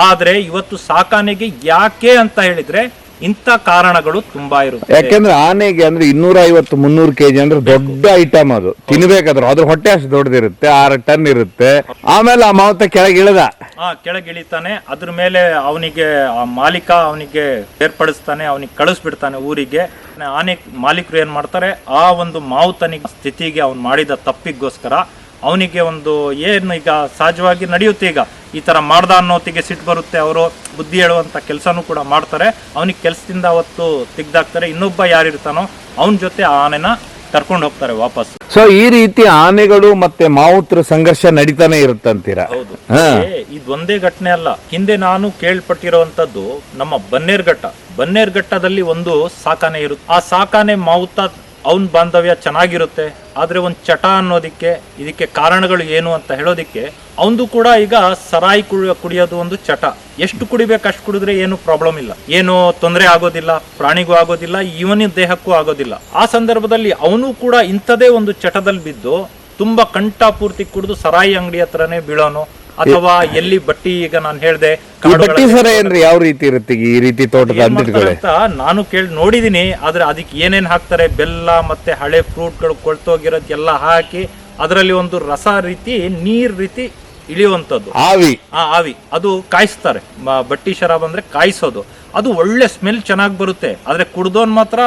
ಆದ್ರೆ ಇವತ್ತು ಸಾಕಾನೆಗೆ ಯಾಕೆ ಅಂತ ಹೇಳಿದ್ರೆ ಇಂಥ ಕಾರಣಗಳು ತುಂಬಾ ಇರುತ್ತೆ. ಯಾಕೆಂದ್ರೆ ಆನೆಗೆ ಅಂದ್ರೆ 250-300 kg ಅಂದ್ರೆ ದೊಡ್ಡ ಐಟಮ್, ಅದು ತಿನ್ಬೇಕಾದ್ರು ಅದ್ರ ಹೊಟ್ಟೆ ಅಷ್ಟು ದೊಡ್ಡದಿರುತ್ತೆ, 6 ಟನ್ ಇರುತ್ತೆ. ಆಮೇಲೆ ಆ ಮಾವುತ ಕೆಳಗೆ ಇಳಿದ ಕೆಳಗಿಳಿತಾನೆ, ಅದ್ರ ಮೇಲೆ ಅವನಿಗೆ ಆ ಮಾಲೀಕ ಅವನಿಗೆ ಏರ್ಪಡಿಸ್ತಾನೆ, ಅವನಿಗೆ ಕಳಿಸ್ಬಿಡ್ತಾನೆ ಊರಿಗೆ. ಆನೆ ಮಾಲೀಕರು ಏನ್ ಮಾಡ್ತಾರೆ, ಆ ಒಂದು ಮಾವುತನಿಗೆ ಸ್ಥಿತಿಗೆ ಅವ್ನು ಮಾಡಿದ ತಪ್ಪಿಗೋಸ್ಕರ ಅವನಿಗೆ ಒಂದು ಏನು ಈಗ ಸಹಜವಾಗಿ ನಡೆಯುತ್ತೆ, ಈಗ ಈ ತರ ಮಾಡ್ದ ಅನ್ನೋತಿಗೆ ಸಿಟ್ಟು ಬರುತ್ತೆ, ಅವರು ಬುದ್ಧಿ ಹೇಳುವಂತ ಕೆಲಸನೂ ಕೂಡ ಮಾಡ್ತಾರೆ. ಅವನಿಗೆ ಕೆಲಸದಿಂದ ಅವತ್ತು ತೆಗ್ದಾಕ್ತಾರೆ, ಇನ್ನೊಬ್ಬ ಯಾರಿರ್ತಾನೋ ಅವನ ಜೊತೆ ಆ ಆನೆನ ಕರ್ಕೊಂಡು ಹೋಗ್ತಾರೆ ವಾಪಸ್. ಸೊ ಈ ರೀತಿ ಆನೆಗಳು ಮತ್ತೆ ಮಾವುತರ ಸಂಘರ್ಷ ನಡೀತಾನೆ ಇರುತ್ತಂತೀರಾ? ಹೌದು, ಇದೊಂದೇ ಘಟನೆ ಅಲ್ಲ. ಹಿಂದೆ ನಾನು ಕೇಳ್ಪಟ್ಟಿರುವಂತದ್ದು ನಮ್ಮ ಬನ್ನೇರ್ಘಟ್ಟದಲ್ಲಿ ಒಂದು ಸಾಕಾನೆ ಇರುತ್ತೆ. ಆ ಸಾಕಾನೆ ಮಾವುತ ಅವನ್ ಬಾಂಧವ್ಯ ಚೆನ್ನಾಗಿರುತ್ತೆ, ಆದ್ರೆ ಒಂದು ಚಟ ಅನ್ನೋದಿಕ್ಕೆ ಇದಕ್ಕೆ ಕಾರಣಗಳು ಏನು ಅಂತ ಹೇಳೋದಿಕ್ಕೆ ಅವನು ಕೂಡ ಈಗ ಸರಾಯಿ ಕುಡಿಯೋದು ಒಂದು ಚಟ. ಎಷ್ಟು ಕುಡಿಬೇಕು ಅಷ್ಟು ಕುಡಿದ್ರೆ ಏನು ಪ್ರಾಬ್ಲಮ್ ಇಲ್ಲ, ಏನು ತೊಂದರೆ ಆಗೋದಿಲ್ಲ, ಪ್ರಾಣಿಗೂ ಆಗೋದಿಲ್ಲ, ಇವನ ದೇಹಕ್ಕೂ ಆಗೋದಿಲ್ಲ. ಆ ಸಂದರ್ಭದಲ್ಲಿ ಅವನು ಕೂಡ ಇಂಥದೇ ಒಂದು ಚಟದಲ್ಲಿ ಬಿದ್ದು ತುಂಬಾ ಕಂಠ ಪೂರ್ತಿ ಕುಡಿದು ಸರಾಯಿ ಅಂಗಡಿ ಹತ್ರನೇ ಬೀಳೋನು, ಅಥವಾ ಎಲ್ಲಿ ಬಟ್ಟಿ, ಈಗ ನಾನು ಹೇಳ್ದೆ ಯಾವ ರೀತಿ ಇರುತ್ತೆ ಈ ರೀತಿ ತೋಟದ ಅಂತ ನಾನು ನೋಡಿದೀನಿ. ಆದ್ರೆ ಅದಕ್ಕೆ ಏನೇನ್ ಹಾಕ್ತಾರೆ, ಬೆಲ್ಲ ಮತ್ತೆ ಹಳೆ ಫ್ರೂಟ್ಗಳು ಕೊಳ್ತೋಗಿರೋದ್ ಎಲ್ಲ ಹಾಕಿ ಅದರಲ್ಲಿ ಒಂದು ರಸ ರೀತಿ ನೀರ್ ರೀತಿ ಇಳಿಯುವಂತದ್ದು, ಆವಿ ಅದು ಕಾಯಿಸ್ತಾರೆ. ಬಟ್ಟಿ ಶರಾಬ್ ಅಂದ್ರೆ ಕಾಯಿಸೋದು, ಅದು ಒಳ್ಳೆ ಸ್ಮೆಲ್ ಚೆನ್ನಾಗಿ ಬರುತ್ತೆ. ಆದ್ರೆ ಕುಡ್ದೋನ್ ಮಾತ್ರ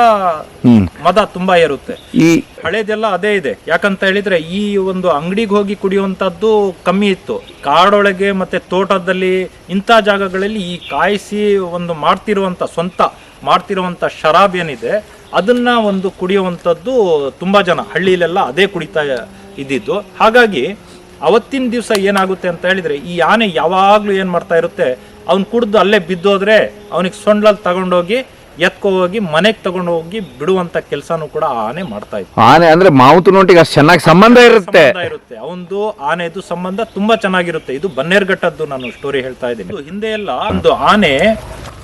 ಮದ ತುಂಬಾ ಇರುತ್ತೆ. ಈ ಹಳೇದೆಲ್ಲ ಅದೇ ಇದೆ. ಯಾಕಂತ ಹೇಳಿದ್ರೆ ಈ ಒಂದು ಅಂಗಡಿಗೆ ಹೋಗಿ ಕುಡಿಯುವಂತದ್ದು ಕಮ್ಮಿ ಇತ್ತು. ಕಾಡೊಳಗೆ ಮತ್ತೆ ತೋಟದಲ್ಲಿ ಇಂಥ ಜಾಗಗಳಲ್ಲಿ ಈ ಕಾಯಿಸಿ ಒಂದು ಸ್ವಂತ ಮಾಡ್ತಿರುವಂತ ಶರಾಬ್ ಏನಿದೆ ಅದನ್ನ ಒಂದು ಕುಡಿಯುವಂತದ್ದು ತುಂಬಾ ಜನ ಹಳ್ಳಿಲೆಲ್ಲ ಅದೇ ಕುಡಿತಾ ಇದ್ದಿದ್ದು. ಹಾಗಾಗಿ ಅವತ್ತಿನ ದಿವಸ ಏನಾಗುತ್ತೆ ಅಂತ ಹೇಳಿದ್ರೆ ಈ ಆನೆ ಯಾವಾಗ್ಲೂ ಏನ್ ಮಾಡ್ತಾ ಇರುತ್ತೆ, ಅವ್ನು ಕುಡ್ದು ಅಲ್ಲೇ ಬಿದ್ದೋದ್ರೆ ಅವನಿಗೆ ಸೊಂಡ್ಲಲ್ಲಿ ತಗೊಂಡೋಗಿ ಎತ್ಕೊ ಹೋಗಿ ಮನೆಗೆ ತಗೊಂಡೋಗಿ ಬಿಡುವಂತ ಕೆಲಸನೂ ಕೂಡ ಆನೆ ಮಾಡ್ತಾ ಇತ್ತು. ಆನೆ ಅಂದ್ರೆ ಮಾವುತನೊಟ್ಟಿಗೆ ಅಷ್ಟು ಚೆನ್ನಾಗಿ ಸಂಬಂಧ ಇರುತ್ತೆ. ಅವಂದು ಆನೆದು ಸಂಬಂಧ ತುಂಬಾ ಚೆನ್ನಾಗಿರುತ್ತೆ. ಇದು ಬನ್ನೇರ್ಘಟ್ಟದ್ದು ನಾನು ಸ್ಟೋರಿ ಹೇಳ್ತಾ ಇದ್ದೀನಿ. ಹಿಂದೆ ಎಲ್ಲ ಒಂದು ಆನೆ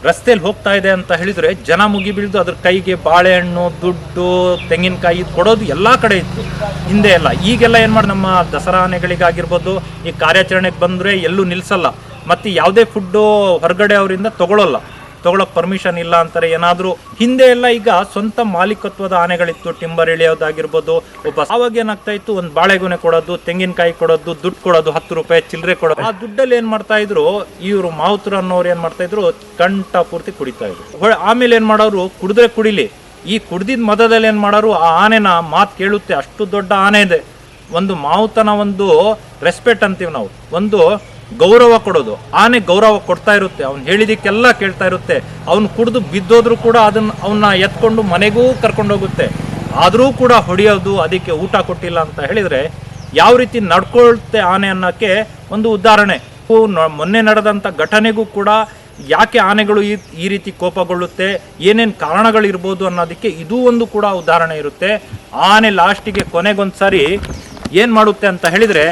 ರಸ್ತೆಯಲ್ಲಿ ಹೋಗ್ತಾ ಇದೆ ಅಂತ ಹೇಳಿದ್ರೆ ಜನ ಮುಗಿ ಬೀಳ್ದು ಅದ್ರ ಕೈಗೆ ಬಾಳೆಹಣ್ಣು, ದುಡ್ಡು, ತೆಂಗಿನಕಾಯಿ ಕೊಡೋದು ಎಲ್ಲಾ ಕಡೆ ಇತ್ತು ಹಿಂದೆ ಎಲ್ಲ. ಈಗೆಲ್ಲ ಏನ್ ಮಾಡಿ ನಮ್ಮ ದಸರಾ ಆನೆಗಳಿಗಾಗಿರ್ಬೋದು ಈ ಕಾರ್ಯಾಚರಣೆಗೆ ಬಂದ್ರೆ ಎಲ್ಲೂ ನಿಲ್ಸಲ್ಲ, ಮತ್ತೆ ಯಾವುದೇ ಫುಡ್ಡು ಹೊರಗಡೆ ಅವರಿಂದ ತಗೊಳಕ್ ಪರ್ಮಿಷನ್ ಇಲ್ಲ ಅಂತಾರೆ ಏನಾದ್ರು. ಹಿಂದೆ ಎಲ್ಲ ಈಗ ಸ್ವಂತ ಮಾಲೀಕತ್ವದ ಆನೆಗಳಿತ್ತು, ಟಿಂಬರ್ ಎಳೆಯೋದಾಗಿರ್ಬೋದು. ಅವಾಗ ಏನಾಗ್ತಾ ಇತ್ತು, ಒಂದು ಬಾಳೆಗೊನೆ ಕೊಡೋದು, ತೆಂಗಿನಕಾಯಿ ಕೊಡೋದು, ದುಡ್ಡು ಕೊಡೋದು, 10 ರೂಪಾಯಿ ಚಿಲ್ಲರೆ ಕೊಡೋದು. ಆ ದುಡ್ಡಲ್ಲಿ ಏನ್ ಮಾಡ್ತಾ ಇದ್ರು ಇವರು ಮಾವುತರು ಅನ್ನೋರು ಏನ್ ಮಾಡ್ತಾ ಇದ್ರು, ಕಂಠ ಪೂರ್ತಿ ಕುಡಿತಾ ಇದ್ರು. ಆಮೇಲೆ ಏನ್ ಮಾಡೋರು, ಕುಡಿದ್ರೆ ಕುಡಿಲಿ, ಈ ಕುಡ್ದಿದ್ ಮದದಲ್ಲಿ ಏನ್ ಮಾಡೋರು, ಆ ಆನೆನ ಮಾತು ಕೇಳುತ್ತೆ, ಅಷ್ಟು ದೊಡ್ಡ ಆನೆ ಇದೆ. ಒಂದು ಮಾವುತನ ಒಂದು ರೆಸ್ಪೆಕ್ಟ್ ಅಂತೀವಿ ನಾವು, ಒಂದು ಗೌರವ ಕೊಡೋದು. ಆನೆ ಗೌರವ ಕೊಡ್ತಾ ಇರುತ್ತೆ, ಅವ್ನು ಹೇಳಿದಕ್ಕೆಲ್ಲ ಕೇಳ್ತಾ ಇರುತ್ತೆ. ಅವ್ನು ಕುಡಿದು ಬಿದ್ದೋದ್ರು ಕೂಡ ಅವನ್ನ ಎತ್ಕೊಂಡು ಮನೆಗೂ ಕರ್ಕೊಂಡು ಹೋಗುತ್ತೆ. ಆದರೂ ಕೂಡ ಹೊಡೆಯೋದು, ಅದಕ್ಕೆ ಊಟ ಕೊಟ್ಟಿಲ್ಲ ಅಂತ ಹೇಳಿದ್ರೆ ಯಾವ ರೀತಿ ನಡ್ಕೊಳ್ತೆ ಆನೆ ಅನ್ನೋಕ್ಕೆ ಒಂದು ಉದಾಹರಣೆ. ಮೊನ್ನೆ ನಡೆದಂಥ ಘಟನೆಗೂ ಕೂಡ ಯಾಕೆ ಆನೆಗಳು ಈ ರೀತಿ ಕೋಪಗೊಳ್ಳುತ್ತೆ, ಏನೇನು ಕಾರಣಗಳಿರ್ಬೋದು ಅನ್ನೋದಕ್ಕೆ ಇದು ಒಂದು ಕೂಡ ಉದಾಹರಣೆ ಇರುತ್ತೆ. ಆನೆ ಲಾಸ್ಟಿಗೆ ಕೊನೆಗೊಂದ್ಸರಿ ಏನ್ ಮಾಡುತ್ತೆ ಅಂತ ಹೇಳಿದ್ರೆ,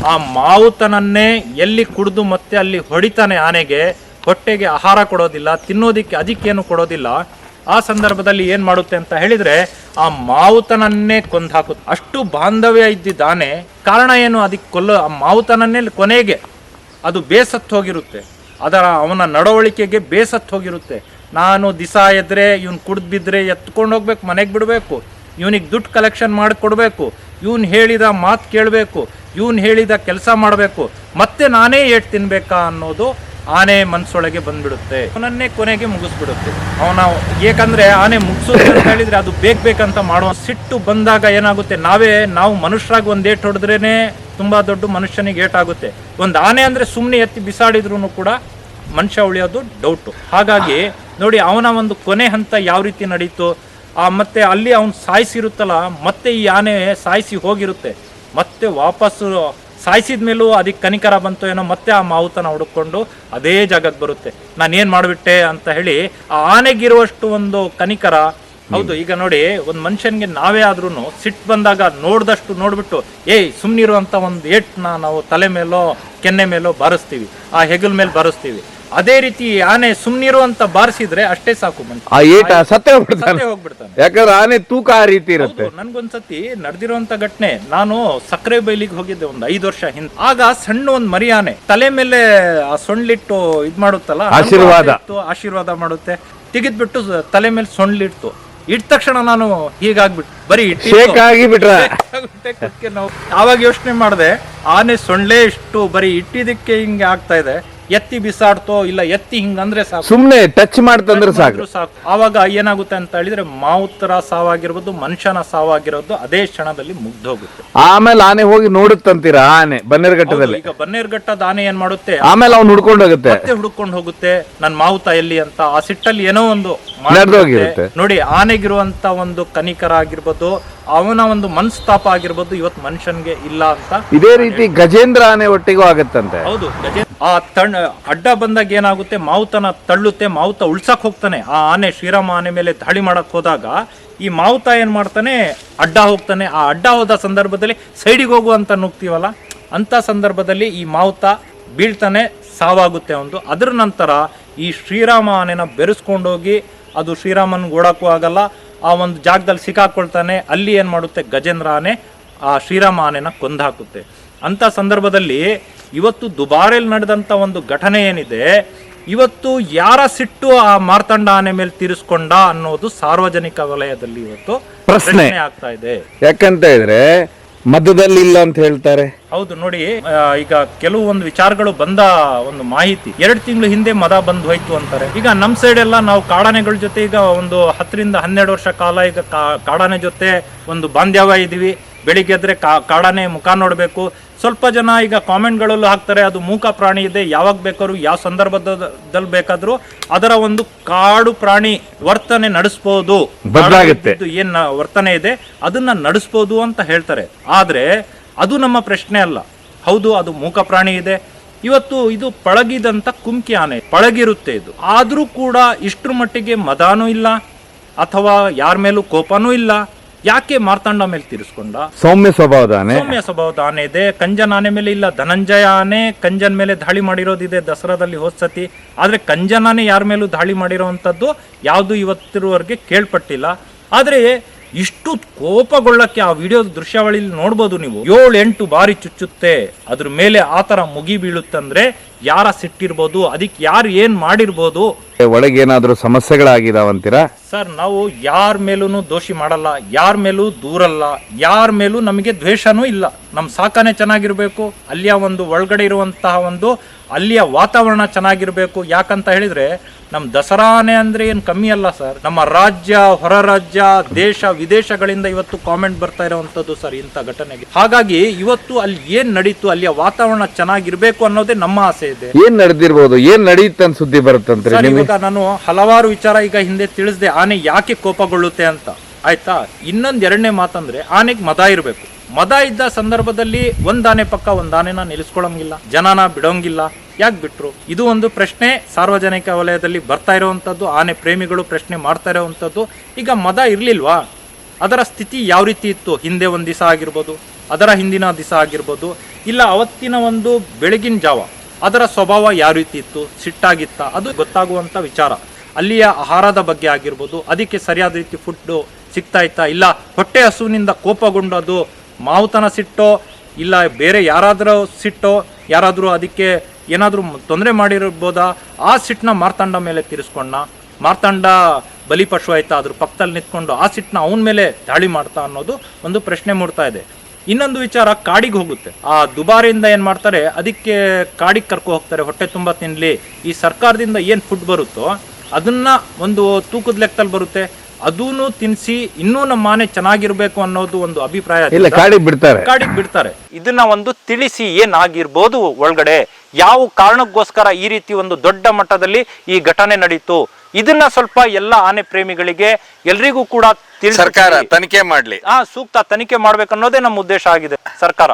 ಆ ಮಾವುತನನ್ನೇ ಎಲ್ಲಿ ಕುಡಿದು ಮತ್ತೆ ಅಲ್ಲಿ ಹೊಡಿತಾನೆ. ಆನೆಗೆ ಹೊಟ್ಟೆಗೆ ಆಹಾರ ಕೊಡೋದಿಲ್ಲ, ತಿನ್ನೋದಿಕ್ಕೆ ಅದಕ್ಕೇನು ಕೊಡೋದಿಲ್ಲ. ಆ ಸಂದರ್ಭದಲ್ಲಿ ಏನ್ ಮಾಡುತ್ತೆ ಅಂತ ಹೇಳಿದ್ರೆ, ಆ ಮಾವುತನನ್ನೇ ಕೊಂದು ಹಾಕುತ್ತೆ. ಅಷ್ಟು ಬಾಂಧವ್ಯ ಇದ್ದಿದ್ದ ಆನೆ, ಕಾರಣ ಏನು, ಅದಕ್ಕೆ ಆ ಮಾವುತನನ್ನೇ ಕೊನೆಗೆ ಅದು ಬೇಸತ್ತು ಹೋಗಿರುತ್ತೆ, ಅವನ ನಡವಳಿಕೆಗೆ ಬೇಸತ್ತು ಹೋಗಿರುತ್ತೆ. ನಾನು ದಿಸ ಎದ್ರೆ ಇವನು ಕುಡ್ದು ಬಿದ್ದರೆ ಎತ್ಕೊಂಡು ಹೋಗ್ಬೇಕು, ಮನೆಗೆ ಬಿಡಬೇಕು, ಇವನಿಗೆ ದುಡ್ಡು ಕಲೆಕ್ಷನ್ ಮಾಡಿ ಕೊಡಬೇಕು, ಇವನು ಹೇಳಿದ ಮಾತು ಕೇಳಬೇಕು, ಇವನು ಹೇಳಿದ ಕೆಲಸ ಮಾಡಬೇಕು, ಮತ್ತೆ ನಾನೇ ಏಟ್ ತಿನ್ಬೇಕಾ ಅನ್ನೋದು ಆನೆ ಮನಸ್ಸೊಳಗೆ ಬಂದ್ಬಿಡುತ್ತೆ. ಅವನನ್ನೇ ಕೊನೆಗೆ ಮುಗಿಸ್ಬಿಡುತ್ತೆ ಅವನ. ಏಕಂದ್ರೆ ಆನೆ ಮುಗಿಸೋದು ಅಂತ ಹೇಳಿದ್ರೆ ಅದು ಬೇಕಂತ ಮಾಡುವ ಸಿಟ್ಟು ಬಂದಾಗ ಏನಾಗುತ್ತೆ, ನಾವು ಮನುಷ್ಯರಾಗಿ ಒಂದು ಏಟ್ ಹೊಡೆದ್ರೇನೆ ತುಂಬಾ ದೊಡ್ಡ ಮನುಷ್ಯನಿಗೆ ಏಟಾಗುತ್ತೆ. ಒಂದು ಆನೆ ಅಂದ್ರೆ ಸುಮ್ಮನೆ ಎತ್ತಿ ಬಿಸಾಡಿದ್ರು ಕೂಡ ಮನುಷ್ಯ ಉಳಿಯೋದು ಡೌಟು. ಹಾಗಾಗಿ ನೋಡಿ ಅವನ ಒಂದು ಕೊನೆ ಹಂತ ಯಾವ ರೀತಿ ನಡೀತು. ಮತ್ತೆ ಅಲ್ಲಿ ಅವ್ನು ಸಾಯಿಸಿರುತ್ತಲ್ಲ, ಮತ್ತೆ ಈ ಆನೆ ಸಾಯಿಸಿ ಹೋಗಿರುತ್ತೆ, ಮತ್ತೆ ವಾಪಸ್ಸು ಸಾಯಿಸಿದ ಮೇಲೂ ಅದಕ್ಕೆ ಕನಿಕರ ಬಂತು ಏನೋ, ಮತ್ತೆ ಆ ಮಾವುತನ ಹುಡುಕೊಂಡು ಅದೇ ಜಾಗಕ್ಕೆ ಬರುತ್ತೆ. ನಾನೇನು ಮಾಡಿಬಿಟ್ಟೆ ಅಂತ ಹೇಳಿ ಆ ಆನೆಗಿರುವಷ್ಟು ಒಂದು ಕನಿಕರ. ಹೌದು, ಈಗ ನೋಡಿ, ಒಂದು ಮನುಷ್ಯನಿಗೆ ನಾವೇ ಆದ್ರೂ ಸಿಟ್ಟು ಬಂದಾಗ ನೋಡ್ದಷ್ಟು ನೋಡ್ಬಿಟ್ಟು ಸುಮ್ಮನಿರು ಅಂತ ಒಂದು ಏಟ್ನ ನಾವು ತಲೆ ಮೇಲೋ ಕೆನ್ನೆ ಮೇಲೋ ಬಾರಿಸ್ತೀವಿ, ಆ ಹೆಗಲ ಮೇಲೆ ಬಾರಿಸ್ತೀವಿ. ಅದೇ ರೀತಿ ಆನೆ ಸುಮ್ನಿರು ಅಂತ ಬಾರಿಸಿದ್ರೆ ಅಷ್ಟೇ ಸಾಕು, ಆ ಏಟ ಸತ್ತೇ ಹೋಗ್ಬಿಡ್ತಾನೆ. ಯಾಕಂದ್ರೆ ಆನೆ ತೂಕ ಆ ರೀತಿ ಇರುತ್ತೆ. ನನ್ಗೊಂದ್ಸತಿ ನಡೆದಿರುವಂತ ಘಟನೆ, ನಾನು ಸಕ್ಕರೆ ಬೈಲಿಗೆ ಹೋಗಿದ್ದೆ ಒಂದು 5 ವರ್ಷ ಹಿಂದೆ. ಆಗ ಸಣ್ಣ ಒಂದು ಮರಿ ಆನೆ ತಲೆ ಮೇಲೆ ಆ ಸೊಂಡ್ಲಿಟ್ಟು ಇದ್ ಮಾಡುತ್ತಲ್ಲ, ಆಶೀರ್ವಾದ ಮಾಡುತ್ತೆ, ತೆಗೆದ್ಬಿಟ್ಟು ತಲೆ ಮೇಲೆ ಸೊಂಡ್ಲಿಟ್ಟು ಇಟ್ಟ ತಕ್ಷಣ ನಾನು ಹೀಗಾಗ್ಬಿಟ್ಟು ಬರೀ ನಾವು ಆವಾಗ ಯೋಚನೆ ಮಾಡಿದೆ, ಆನೆ ಸೊಂಡ್ಲೇ ಇಷ್ಟು ಬರೀ ಇಟ್ಟಿದ್ದಕ್ಕೆ ಹಿಂಗೆ ಆಗ್ತಾ ಇದೆ, ಎತ್ತಿ ಬಿಸಾಡ್ತೋ ಇಲ್ಲ ಎತ್ತಿ ಹಿಂಗಂದ್ರೆ ಸಾಕು, ಸುಮ್ನೆ ಟಚ್ ಮಾಡ್ತಂದ್ರೆ ಸಾಕು. ಆವಾಗ ಏನಾಗುತ್ತೆ ಅಂತ ಹೇಳಿದ್ರೆ ಮಾವುತರ ಸಾವಾಗಿರ್ಬೋದು, ಮನುಷ್ಯನ ಸಾವಾಗಿರೋದು ಅದೇ ಕ್ಷಣದಲ್ಲಿ ಮುಗ್ದೋಗುತ್ತೆ. ಆಮೇಲೆ ಆನೆ ಹೋಗಿ ನೋಡುತ್ತಂತೀರಾ ಆನೆ ಬನ್ನೇರ್ಘಟ್ಟದಲ್ಲಿ? ಈಗ ಬನ್ನೇರ್ಘಟ್ಟದ ಆನೆ ಏನ್ ಮಾಡುತ್ತೆ, ಆಮೇಲೆ ಅವ್ನು ಹುಡ್ಕೊಂಡು ಹೋಗುತ್ತೆ, ಹುಡ್ಕೊಂಡು ಹೋಗುತ್ತೆ ನನ್ನ ಮಾವುತ ಎಲ್ಲಿ ಅಂತ. ಆ ಸಿಟ್ಟಲ್ಲಿ ಏನೋ ಒಂದು ನೋಡಿ, ಆನೆಗಿರುವಂತ ಒಂದು ಕನಿಕರ ಆಗಿರ್ಬೋದು, ಅವನ ಒಂದು ಮನಸ್ತಾಪ ಆಗಿರ್ಬೋದು, ಇವತ್ತು ಮನುಷ್ಯನ್ಗೆ ಇಲ್ಲ ಅಂತ. ಇದೇ ರೀತಿ ಗಜೇಂದ್ರ ಆನೆ ಒಟ್ಟಿಗೂ ಆಗತ್ತಂತೆ. ಹೌದು, ಆ ಅಡ್ಡ ಬಂದಾಗ ಏನಾಗುತ್ತೆ, ಮಾವುತನ ತಳ್ಳುತ್ತೆ, ಮಾವುತ ಉಳ್ಸಕ್ ಹೋಗ್ತಾನೆ. ಆ ಆನೆ ಶ್ರೀರಾಮ ಆನೆ ಮೇಲೆ ದಾಳಿ ಮಾಡಕ್ ಹೋದಾಗ ಈ ಮಾವುತ ಏನ್ ಮಾಡ್ತಾನೆ, ಅಡ್ಡ ಹೋಗ್ತಾನೆ. ಆ ಅಡ್ಡ ಹೋದ ಸಂದರ್ಭದಲ್ಲಿ ಸೈಡಿಗೆ ಹೋಗು ಅಂತ ನುಗ್ತೀವಲ್ಲ, ಅಂತ ಸಂದರ್ಭದಲ್ಲಿ ಈ ಮಾವುತ ಬೀಳ್ತಾನೆ, ಸಾವಾಗುತ್ತೆ ಒಂದು. ಅದ್ರ ನಂತರ ಈ ಶ್ರೀರಾಮ ಆನೆನ ಬೆರೆಸ್ಕೊಂಡೋಗಿ, ಅದು ಶ್ರೀರಾಮನ್ ಓಡಕ್ಕೂ ಆಗಲ್ಲ, ಆ ಒಂದು ಜಾಗದಲ್ಲಿ ಸಿಕ್ಕಾಕೊಳ್ತಾನೆ. ಅಲ್ಲಿ ಏನ್ ಮಾಡುತ್ತೆ, ಗಜೇಂದ್ರ ಆನೆ ಆ ಶ್ರೀರಾಮ ಆನೆನ ಕೊಂದಾಕುತ್ತೆ. ಅಂತ ಸಂದರ್ಭದಲ್ಲಿ ಇವತ್ತು ದುಬಾರೆಯಲ್ಲಿ ನಡೆದಂತ ಒಂದು ಘಟನೆ ಏನಿದೆ, ಇವತ್ತು ಯಾರ ಸಿಟ್ಟು ಆ ಮಾರ್ತಂಡ ಆನೆ ಮೇಲೆ ತೀರಿಸ್ಕೊಂಡ ಅನ್ನೋದು ಸಾರ್ವಜನಿಕ ವಲಯದಲ್ಲಿ ಇವತ್ತು ಪ್ರಶ್ನೆ ಆಗ್ತಾ ಇದೆ. ಯಾಕಂತ ಹೇಳಿದ್ರೆ ಮಧ್ಯದಲ್ಲಿ ಇಲ್ಲ ಅಂತ ಹೇಳ್ತಾರೆ. ಹೌದು, ನೋಡಿ, ಈಗ ಕೆಲವು ಒಂದು ವಿಚಾರಗಳು ಬಂದ ಒಂದು ಮಾಹಿತಿ 2 ತಿಂಗಳು ಹಿಂದೆ ಮದ ಬಂದು ಹೋಯ್ತು ಅಂತಾರೆ. ಈಗ ನಮ್ ಸೈಡ್ ಎಲ್ಲ ನಾವು ಕಾಡಾನೆಗಳ ಜೊತೆ ಈಗ ಒಂದು 10 ರಿಂದ 12 ವರ್ಷ ಕಾಲ ಈಗ ಕಾಡಾನೆ ಜೊತೆ ಒಂದು ಬಾಂಧವ್ಯ ಇದೀವಿ. ಬೆಳಿಗ್ಗೆ ಎದ್ರೆ ಕಾಡಾನೆ ಮುಖ ನೋಡ್ಬೇಕು. ಸ್ವಲ್ಪ ಜನ ಈಗ ಕಾಮೆಂಟ್ಗಳಲ್ಲೂ ಹಾಕ್ತಾರೆ, ಅದು ಮೂಕ ಪ್ರಾಣಿ ಇದೆ, ಯಾವಾಗ ಬೇಕಾದ್ರೂ ಯಾವ ಸಂದರ್ಭದಲ್ಲಿ ಬೇಕಾದ್ರೂ ಅದರ ಒಂದು ಕಾಡು ಪ್ರಾಣಿ ವರ್ತನೆ ನಡೆಸ್ಬೋದು, ಏನ್ ವರ್ತನೆ ಇದೆ ಅದನ್ನ ನಡೆಸ್ಬೋದು ಅಂತ ಹೇಳ್ತಾರೆ. ಆದ್ರೆ ಅದು ನಮ್ಮ ಪ್ರಶ್ನೆ ಅಲ್ಲ. ಹೌದು, ಅದು ಮೂಕ ಪ್ರಾಣಿ ಇದೆ. ಇವತ್ತು ಇದು ಪಳಗಿದಂತ ಕುಮ್ಕಿ ಆನೆ, ಪಳಗಿರುತ್ತೆ ಇದು. ಆದ್ರೂ ಕೂಡ ಇಷ್ಟ್ರ ಮಟ್ಟಿಗೆ ಮದಾನೂ ಇಲ್ಲ, ಅಥವಾ ಯಾರ ಮೇಲೂ ಕೋಪನೂ ಇಲ್ಲ. ಯಾಕೆ ಮಾರ್ತಾಂಡ ಮೇಲೆ ತೀರಿಸ್ಕೊಂಡ? ಸೌಮ್ಯ ಸ್ವಭಾವದ ಆನೆ ಇದೆ. ಕಂಜನ್ ಆನೆ ಮೇಲೆ ಇಲ್ಲ. ಧನಂಜಯ ಆನೆ ಕಂಜನ್ ಮೇಲೆ ದಾಳಿ ಮಾಡಿರೋದಿದೆ ದಸರಾದಲ್ಲಿ ಹೋದ್ಸತಿ. ಆದ್ರೆ ಕಂಜನ್ ಆನೆ ಯಾರ ಮೇಲೂ ದಾಳಿ ಮಾಡಿರೋವಂಥದ್ದು ಯಾವುದು ಇವತ್ತಿರುವವರೆಗೆ ಕೇಳ್ಪಟ್ಟಿಲ್ಲ. ಆದ್ರೆ ಇಷ್ಟು ಕೋಪಗೊಳ್ಳಕ್ಕೆ ಆ ವಿಡಿಯೋ ದೃಶ್ಯಾವಳಿಲಿ ನೋಡ್ಬೋದು ನೀವು. 7-8 ಬಾರಿ ಚುಚ್ಚುತ್ತೆ, ಅದ್ರ ಮೇಲೆ ಆತರ ಮುಗಿ ಬೀಳುತ್ತಂದ್ರೆ ಯಾರ ಸಿಟ್ಟಿರ್ಬೋದು, ಅದಕ್ಕೆ ಯಾರು ಏನ್ ಮಾಡಿರ್ಬೋದು? ಒಳಗೆ ಏನಾದ್ರೂ ಸಮಸ್ಯೆಗಳಾಗಿದಾವಂತೀರಾ? ಸರ್, ನಾವು ಯಾರ ಮೇಲೂ ದೋಷಿ ಮಾಡಲ್ಲ, ಯಾರ ಮೇಲೂ ದೂರಲ್ಲ, ಯಾರ ಮೇಲೂ ನಮಗೆ ದ್ವೇಷನೂ ಇಲ್ಲ. ನಮ್ ಸಾಕಣೆ ಚೆನ್ನಾಗಿರ್ಬೇಕು, ಅಲ್ಲಿಯ ಒಂದು ಒಳಗಡೆ ಇರುವಂತಹ ಒಂದು ಅಲ್ಲಿಯ ವಾತಾವರಣ ಚೆನ್ನಾಗಿರ್ಬೇಕು. ಯಾಕಂತ ಹೇಳಿದ್ರೆ ನಮ್ ದಸರಾನೆ ಅಂದ್ರೆ ಏನ್ ಕಮ್ಮಿ ಅಲ್ಲ ಸರ್. ನಮ್ಮ ರಾಜ್ಯ, ಹೊರ ರಾಜ್ಯ, ದೇಶ ವಿದೇಶಗಳಿಂದ ಇವತ್ತು ಕಾಮೆಂಟ್ ಬರ್ತಾ ಇರುವಂತದ್ದು ಸರ್ ಇಂಥ ಘಟನೆಗೆ. ಹಾಗಾಗಿ ಇವತ್ತು ಅಲ್ಲಿ ಏನ್ ನಡೀತು, ಅಲ್ಲಿಯ ವಾತಾವರಣ ಚೆನ್ನಾಗಿರ್ಬೇಕು ಅನ್ನೋದೇ ನಮ್ಮ ಆಸೆ ಇದೆ. ಏನ್ ನಡೆದಿರ್ಬೋದು, ಏನ್ ನಡೆಯುತ್ತೆ ಸುದ್ದಿ ಬರುತ್ತಂತೆ. ಇವಾಗ ನಾನು ಹಲವಾರು ವಿಚಾರ ಈಗ ಹಿಂದೆ ತಿಳಿಸ್ದೆ, ಆನೆ ಯಾಕೆ ಕೋಪಗೊಳ್ಳುತ್ತೆ ಅಂತ. ಆಯ್ತಾ, ಇನ್ನೊಂದ್ 2ನೇ ಮಾತಂದ್ರೆ ಆನೆಗೆ ಮದ ಇರಬೇಕು. ಮದ ಇದ್ದ ಸಂದರ್ಭದಲ್ಲಿ ಒಂದಾನೆ ಪಕ್ಕ ಒಂದಾನೆನ ನಿಲ್ಲಿಸ್ಕೊಳಂಗಿಲ್ಲ, ಜನನ ಬಿಡೋಂಗಿಲ್ಲ. ಯಾಕೆ ಬಿಟ್ರು? ಇದು ಒಂದು ಪ್ರಶ್ನೆ ಸಾರ್ವಜನಿಕ ವಲಯದಲ್ಲಿ ಬರ್ತಾ ಇರುವಂತದ್ದು. ಆನೆ ಪ್ರೇಮಿಗಳು ಪ್ರಶ್ನೆ ಮಾಡ್ತಾ ಇರುವಂತದ್ದು. ಈಗ ಮದ ಇರ್ಲಿಲ್ವಾ, ಅದರ ಸ್ಥಿತಿ ಯಾವ ರೀತಿ ಇತ್ತು ಹಿಂದೆ ಒಂದ್ ದಿವಸ ಆಗಿರ್ಬೋದು, ಅದರ ಹಿಂದಿನ ದಿವಸ ಆಗಿರ್ಬೋದು, ಇಲ್ಲ ಅವತ್ತಿನ ಒಂದು ಬೆಳಗಿನ ಜಾವ ಅದರ ಸ್ವಭಾವ ಯಾವ ರೀತಿ ಇತ್ತು, ಸಿಟ್ಟಾಗಿತ್ತ, ಅದು ಗೊತ್ತಾಗುವಂತ ವಿಚಾರ. ಅಲ್ಲಿಯ ಆಹಾರದ ಬಗ್ಗೆ ಆಗಿರ್ಬೋದು, ಅದಕ್ಕೆ ಸರಿಯಾದ ರೀತಿ ಫುಡ್ ಸಿಗ್ತಾ ಇತ್ತಾ, ಇಲ್ಲ ಹೊಟ್ಟೆ ಹಸುವಿನಿಂದ ಕೋಪಗೊಂಡು ಅದು ಮಾವುತನ ಸಿಟ್ಟೋ, ಇಲ್ಲ ಬೇರೆ ಯಾರಾದ್ರೂ ಸಿಟ್ಟೋ, ಯಾರಾದ್ರೂ ಅದಕ್ಕೆ ಏನಾದ್ರೂ ತೊಂದರೆ ಮಾಡಿರ್ಬೋದಾ, ಆ ಸಿಟ್ಟನ್ನ ಮಾರ್ತಾಂಡ ಮೇಲೆ ತೀರಿಸ್ಕೊಂಡ. ಮಾರ್ತಾಂಡ ಬಲಿಪಶು ಆಯ್ತಾ, ಅದ್ರ ಪಕ್ಕದಲ್ಲಿ ನಿಂತ್ಕೊಂಡು ಆ ಸಿಟ್ಟನ್ನ ಅವನ ಮೇಲೆ ದಾಳಿ ಮಾಡ್ತಾ ಅನ್ನೋದು ಒಂದು ಪ್ರಶ್ನೆ ಮೂಡ್ತಾ ಇದೆ. ಇನ್ನೊಂದು ವಿಚಾರ, ಕಾಡಿಗೆ ಹೋಗುತ್ತೆ. ಆ ದುಬಾರಿಯಿಂದ ಏನ್ ಮಾಡ್ತಾರೆ, ಅದಕ್ಕೆ ಕಾಡಿಗೆ ಕರ್ಕೊ ಹೋಗ್ತಾರೆ, ಹೊಟ್ಟೆ ತುಂಬಾ ತಿನ್ಲಿ. ಈ ಸರ್ಕಾರದಿಂದ ಏನ್ ಫುಡ್ ಬರುತ್ತೋ ಅದನ್ನ ಒಂದು ತೂಕದ ಲೆಕ್ಕದಲ್ಲಿ ಬರುತ್ತೆ, ಅದೂನು ತಿನ್ಸಿ ಇನ್ನೂ ನಮ್ಮ ಆನೆ ಚೆನ್ನಾಗಿರ್ಬೇಕು ಅನ್ನೋದು ಒಂದು ಅಭಿಪ್ರಾಯ. ಕಾಡಿಗೆ ಬಿಡ್ತಾರೆ. ಇದನ್ನ ಒಂದು ತಿಳಿಸಿ ಏನಾಗಿರ್ಬೋದು, ಒಳಗಡೆ ಯಾವ ಕಾರಣಕ್ಕೋಸ್ಕರ ಈ ರೀತಿ ಒಂದು ದೊಡ್ಡ ಮಟ್ಟದಲ್ಲಿ ಈ ಘಟನೆ ನಡೀತು, ಇದನ್ನ ಸ್ವಲ್ಪ ಎಲ್ಲ ಆನೆ ಪ್ರೇಮಿಗಳಿಗೆ ಎಲ್ರಿಗೂ ಕೂಡ ಸರ್ಕಾರ ತನಿಖೆ ಮಾಡ್ಲಿ, ಸೂಕ್ತ ತನಿಖೆ ಮಾಡ್ಬೇಕನ್ನೋದೇ ನಮ್ಮ ಉದ್ದೇಶ ಆಗಿದೆ ಸರ್ಕಾರ.